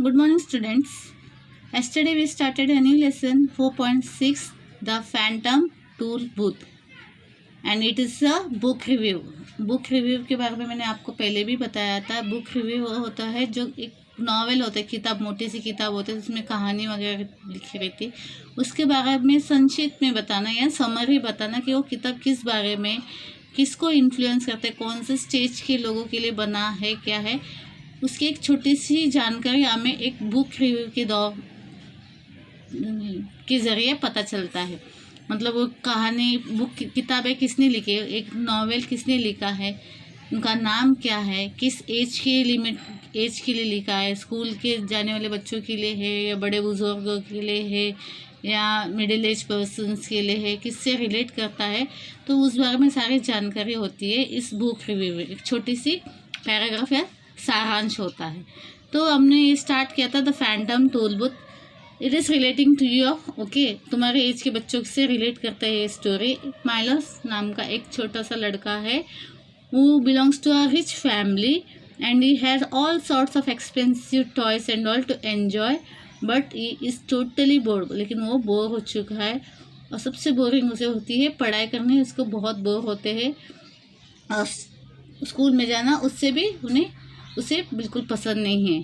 Good morning, students. Yesterday we started a new lesson 4.6, The Phantom Tool Booth, and it is a book review. Book review के बारे में मैंने आपको पहले भी बताया था. बुक रिव्यू वो होता है जो एक नॉवेल होता है, किताब, मोटी सी किताब होती है जिसमें कहानी वगैरह लिखी रहती है. उसके बारे में संक्षिप्त में बताना या समरी बताना कि वो किताब किस बारे में, किसको इन्फ्लुएंस करते हैं, कौन से स्टेज के लोगों के लिए बना है, क्या है, उसकी एक छोटी सी जानकारी हमें एक बुक रिव्यू के दौर के ज़रिए पता चलता है. मतलब वो कहानी, बुक, किताबें किसने लिखी है, एक नॉवेल किसने लिखा है, उनका नाम क्या है, किस एज के लिए लिखा है, स्कूल के जाने वाले बच्चों के लिए है या बड़े बुजुर्गों के लिए है या मिडिल एज पर्सन्स के लिए है, किससे रिलेट करता है. तो उस बारे में सारी जानकारी होती है इस बुक रिव्यू में. एक छोटी सी पैराग्राफ या सारांश होता है. तो हमने ये स्टार्ट किया था the phantom toll book. It is relating to you. Okay, तुम्हारे एज के बच्चों से रिलेट करता है ये स्टोरी. माइलोस नाम का एक छोटा सा लड़का है, who belongs to a rich family and he has all sorts of expensive toys and all to enjoy, but he is totally bored. लेकिन वो बोर हो चुका है और सबसे बोरिंग उसे होती है पढ़ाई करनी. उसको बहुत बोर होते हैं और स्कूल में जाना उससे भी उसे बिल्कुल पसंद नहीं है.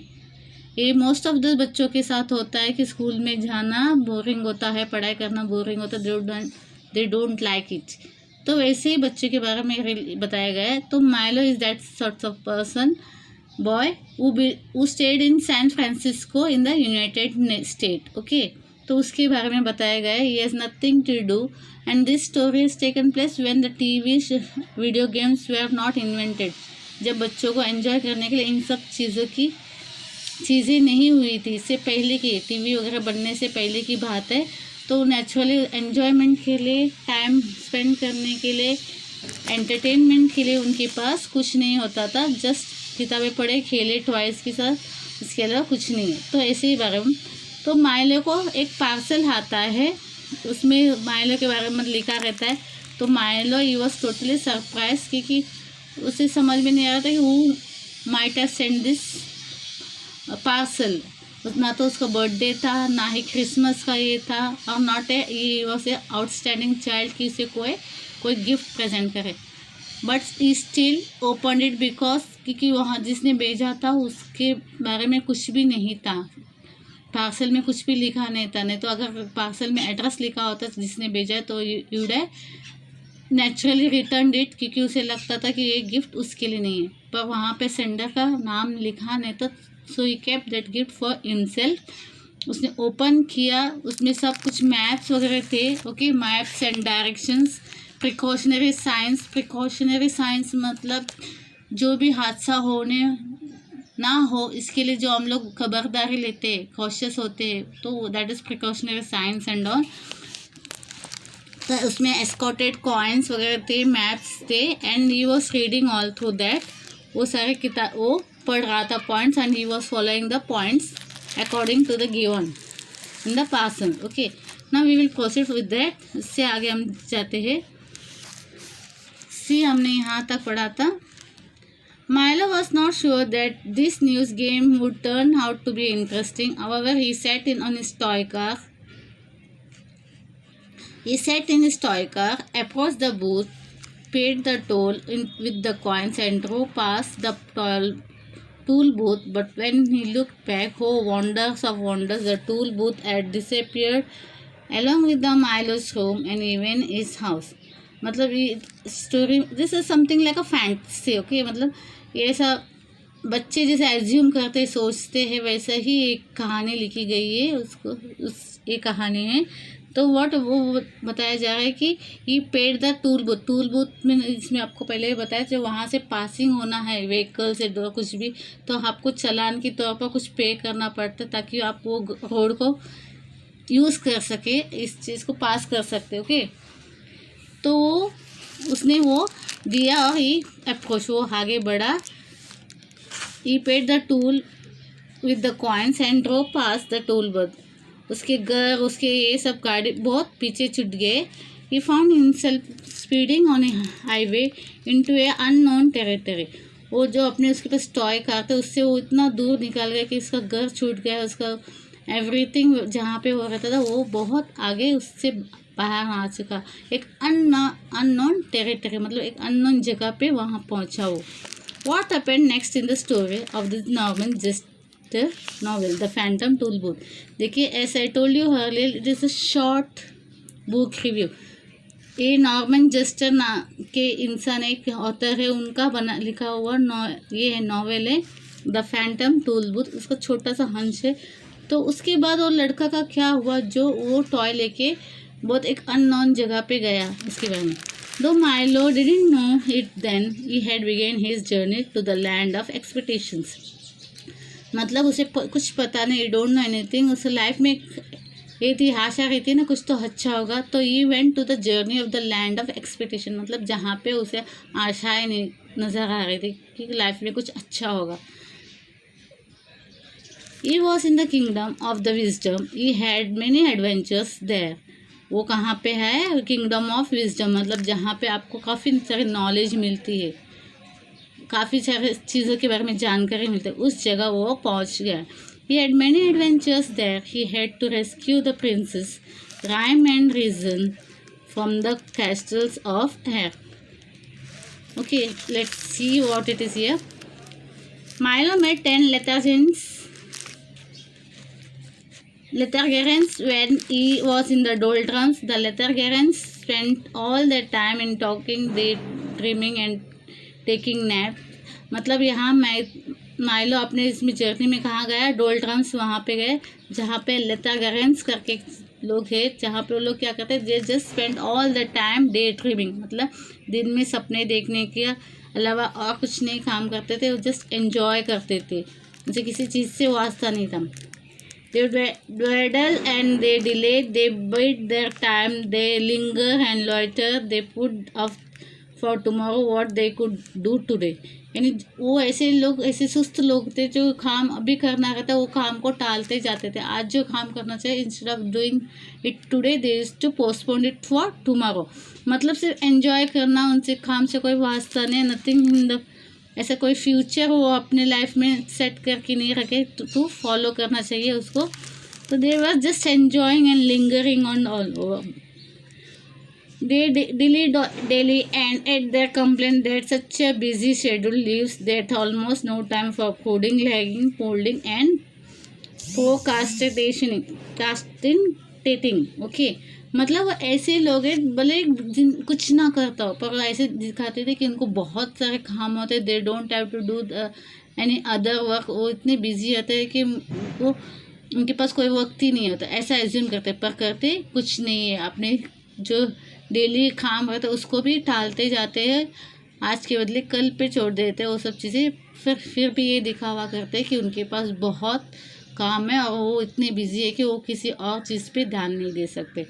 ये मोस्ट ऑफ द बच्चों के साथ होता है कि स्कूल में जाना बोरिंग होता है, पढ़ाई करना बोरिंग होता है, दे डोंट लाइक इट. तो वैसे ही बच्चे के बारे में बताया गया है. तो Milo is that sorts of person, boy who stayed in San Francisco in the United States. Okay, तो उसके बारे में बताया गया है. He has nothing to do and this story has taken place when the TV video games were not invented. जब बच्चों को एंजॉय करने के लिए इन सब चीज़ें नहीं हुई थी, इससे पहले की, टीवी वगैरह बनने से पहले की बात है. तो नेचुरली एन्जॉयमेंट के लिए, टाइम स्पेंड करने के लिए, एंटरटेनमेंट के लिए उनके पास कुछ नहीं होता था. जस्ट किताबें पढ़े, खेले टॉयज़ के साथ, इसके अलावा कुछ नहीं है. तो ऐसे ही बारे में. तो माइलो को एक पार्सल आता है, उसमें माइलो के बारे में लिखा रहता है. तो Milo he was totally surprise क्योंकि उसे समझ में नहीं आ रहा था कि who might have send this parcel. ना तो उसका बर्थडे था, ना ही क्रिसमस का ये था, और नॉट ये वॉज ए आउटस्टैंडिंग चाइल्ड कि उसे कोई गिफ्ट प्रेजेंट करे. But E still open it because क्योंकि वहाँ जिसने भेजा था उसके बारे में कुछ भी नहीं था, पार्सल में कुछ भी लिखा नहीं था. नहीं तो अगर पार्सल में एड्रेस लिखा होता जिसने भेजा है तो यूड है नेचुरली रिटर्न इट, क्योंकि उसे लगता था कि ये गिफ्ट उसके लिए नहीं है. पर वहाँ पे सेंडर का नाम लिखा नहीं था. So he kept that gift for himself. उसने ओपन किया, उसमें सब कुछ मैप्स वगैरह थे. Okay, maps and directions, precautionary science मतलब जो भी हादसा होने ना हो इसके लिए जो हम लोग खबरदारी लेते हैं, कॉशियस होते हैं, तो that is precautionary science and all. तो उसमें एस्कॉटेड कॉइन्स वगैरह थे, मैप्स थे, and he was reading all through that. वो सारे किताब वो पढ़ रहा था points, and he was following the points according to the given in the parcel. Okay, now we will proceed with that. इससे आगे हम जाते हैं. सी हमने यहाँ तक पढ़ा था. Milo was not sure that this news game would turn out to be interesting. However, he sat in his toy car, approached the booth, paid the toll with the coins, and drove past the tool booth. But when he looked back, oh wonders of wonders, the tool booth had disappeared along with the Milo's home and even his house. मतलब ये story, this is something like a fantasy. Okay, मतलब ये ऐसा बच्चे जैसे assume करते सोचते हैं वैसा ही एक कहानी लिखी गई है. ये कहानी है. तो वो बताया जा रहा है कि ये पेड द टूल बूथ में, इसमें आपको पहले ही बताया, जो वहाँ से पासिंग होना है व्हीकल से दो कुछ भी, तो आपको चालान के तौर पर कुछ पे करना पड़ता है ताकि आप वो रोड को यूज़ कर सके, इस चीज़ को पास कर सकते. ओके, तो उसने वो दिया और ही अप्रोच, वो आगे बढ़ा. He paid the toll with the coins and drove past the toll booth. उसके घर, उसके ये सब गाड़ी बहुत पीछे छूट गए. He found himself speeding on A highway into A unknown territory. वो जो अपने उसके पास टॉय कार था उससे वो इतना दूर निकल गया कि उसका घर छूट गया, उसका एवरीथिंग जहाँ पे वो रहता था वो बहुत आगे उससे बाहर आ चुका, एक अननोन टेरिटरी, मतलब एक अननोन जगह पे वहाँ पहुँचा वो। What happened next in the story of the Norman Jester novel, The Phantom Tool Booth? देखिए, as I told you earlier, it is a short book review. ये नॉर्मन जेस्टर ना के इंसान एक ऑथर है, उनका बना लिखा हुआ ये है नॉवेल है द फैंटम टूल बूथ। उसका छोटा सा हंस है। तो उसके बाद वो लड़का का क्या हुआ जो वो टॉय लेके बहुत एक अननोन जगह पे गया, इसके बारे में। Though Milo didn't know it then, he had begun his journey to the land of expectations. मतलब उसे कुछ पता नहीं, डोंट नो एनीथिंग। उस लाइफ में ये थी, आशा रहती है ना कुछ तो अच्छा होगा। तो he went to the journey of the land of expectation, मतलब जहाँ पे उसे आशाएं नहीं नज़र आ रही थी कि लाइफ में कुछ अच्छा होगा। He was in the kingdom of the wisdom. He had many adventures there. वो कहाँ पे है? किंगडम ऑफ विजडम, मतलब जहाँ पे आपको काफ़ी सारी नॉलेज मिलती है, काफ़ी सारी चीज़ों के बारे में जानकारी मिलती है, उस जगह वो पहुँच गया। He had many adventures there. He had to rescue the princess, Rhyme and Reason from the castles of air. Okay, let's see what it is here. Milo met 10 Lethargians when he was in the doldrums. The Lethargians spent all their time in talking, daydreaming and taking nap. मतलब यहाँ Milo अपने इसमें journey में कहाँ गया? डोल्ड्रम्स, वहाँ पे गए जहाँ पे लेथार्गियंस करके लोग हैं, जहाँ पे वो लोग क्या करते हैं, they just spend all the time day dreaming, मतलब दिन में सपने देखने के अलावा और कुछ नहीं काम करते थे, वो जस्ट एन्जॉय करते थे, मुझे किसी चीज़ से वास्ता नहीं था। They dawdle and they delay, they bide their time, they linger and loiter, they put off for tomorrow what they could do today. यानी वो ऐसे लोग, ऐसे सुस्त लोग थे जो काम अभी करना रहता वो काम को टालते जाते थे। आज जो काम करना चाहिए, instead of doing it today they used to postpone it for tomorrow. मतलब सिर्फ एंजॉय करना, उनसे काम से कोई वास्ता नहीं, नथिंग इन द ऐसा कोई फ्यूचर वो अपने लाइफ में सेट करके नहीं रखे तो फॉलो करना चाहिए उसको। तो they were just enjoying and lingering on all they daily and at their complaint that such a busy schedule leaves that almost no time for coding, lagging, folding and procrastinating. Okay, मतलब वो ऐसे लोग हैं भले कुछ ना करता हो पर ऐसे दिखाते थे कि उनको बहुत सारे काम होते, they don't have to do any other work. वो इतने बिजी रहते हैं कि वो उनके पास कोई वक्त ही नहीं होता, ऐसा एज्यूम करते, पर करते कुछ नहीं है। अपने जो डेली काम रहता है उसको भी टालते जाते हैं, आज के बदले कल पे छोड़ देते हैं वो सब चीज़ें। फिर भी ये दिखावा करते हैं कि उनके पास बहुत काम है और वो इतने बिजी है कि वो किसी और चीज़ पे ध्यान नहीं दे सकते।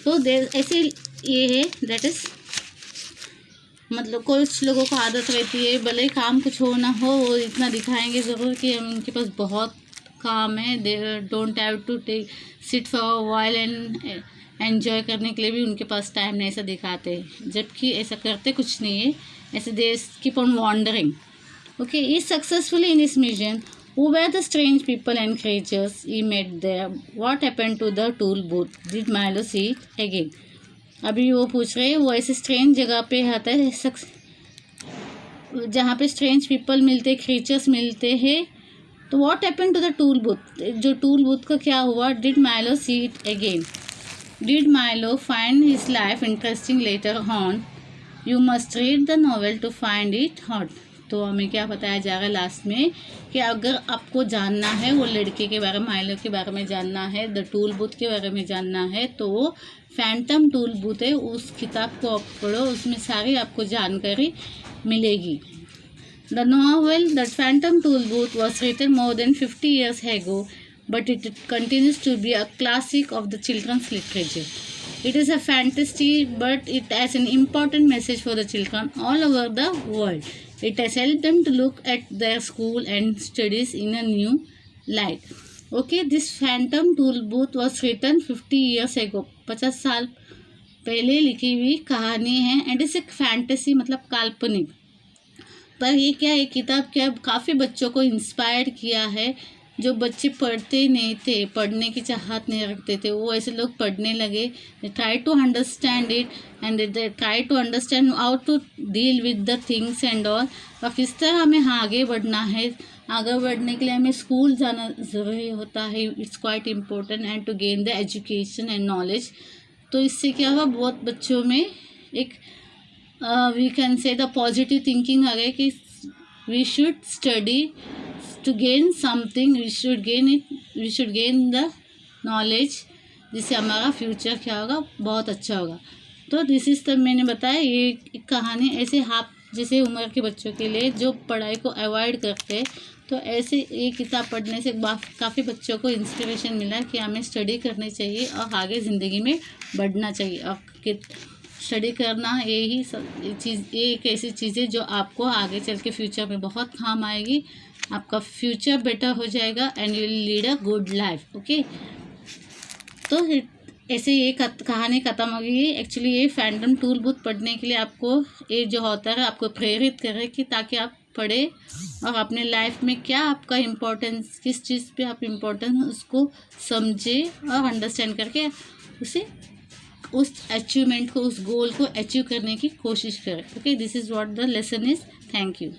तो ऐसे ये है, दैट इज़ मतलब कुछ लोगों को आदत रहती है भले काम कुछ हो ना हो वो इतना दिखाएंगे ज़रूर कि उनके पास बहुत काम है, they don't have to take sit for while and enjoy करने के लिए भी उनके पास टाइम नहीं, ऐसा दिखाते हैं, जबकि ऐसा करते कुछ नहीं है, ऐसे they keep on wandering. Okay, is successfully in his mission. Who were the strange people and creatures he met there? What happened to the tool booth? Did Milo see it again? अभी वो पूछ रहे हैं, वो ऐसे strange जगह पे आता है जहाँ पे स्ट्रेंज पीपल मिलते, क्रीचर्स मिलते हैं। तो what happened to the toll booth, जो टूल बूथ का क्या हुआ? Did Milo see it again? Did Milo find his life interesting later on? You must read the novel to find it out. तो हमें क्या बताया जा रहा है लास्ट में कि अगर आपको जानना है वो लड़के के बारे में, माइलो के बारे में जानना है, द टूल बूथ के बारे में जानना है, तो वो फैंटम टूल बूथ है, उस किताब को आप पढ़ो, उसमें सारी आपको जानकारी मिलेगी। The novel the phantom toll booth was written more than 50 years ago, but it continues to be a classic of the children's literature. It is a fantasy, but it has an important message for the children all over the world. It has helped them to look at their school and studies in a new light. Okay, this Phantom Tool Booth was written 50 years ago. 50 साल पहले लिखी हुई कहानी है, and it's एक fantasy, मतलब काल्पनिक। पर ये क्या है, किताब क्या काफ़ी बच्चों को इंस्पायर किया है। जो बच्चे पढ़ते नहीं थे, पढ़ने की चाहत नहीं रखते थे, वो ऐसे लोग पढ़ने लगे। They try to understand it and they try to understand how to deal with the things and all. और किस तरह हमें आगे बढ़ना है। आगे बढ़ने के लिए हमें स्कूल जाना ज़रूरी होता है। It's quite important and to gain the education and knowledge. तो इससे क्या हुआ, बहुत बच्चों में एक we can say the positive thinking आ गई कि we should study to gain something, we should gain the knowledge, जिससे हमारा फ्यूचर क्या होगा, बहुत अच्छा होगा। तो दिस इज़ द, मैंने बताया ये एक कहानी ऐसे आप जैसे उम्र के बच्चों के लिए जो पढ़ाई को अवॉइड करते हैं। तो ऐसे ये किताब पढ़ने से काफ़ी बच्चों को इंस्पिरेशन मिला कि हमें स्टडी करनी चाहिए और आगे ज़िंदगी में बढ़ना चाहिए। और स्टडी करना यही चीज़, ये एक ऐसी चीज़ है जो आपको आगे चल के फ्यूचर में बहुत काम आएगी। आपका फ्यूचर बेटर हो जाएगा and you will lead a good life. Okay, तो ऐसे ये कहानी ख़त्म हो गई है। एक्चुअली ये फैंटम टूल बुक पढ़ने के लिए आपको ये जो होता है आपको प्रेरित करे कि ताकि आप पढ़े और अपने लाइफ में क्या आपका इम्पोर्टेंस, किस चीज़ पे आप इम्पोर्टेंस उसको समझे और अंडरस्टैंड करके उसे उस अचीवमेंट को, उस गोल को अचीव करने की कोशिश करें। Okay, this is what the lesson is. Thank you.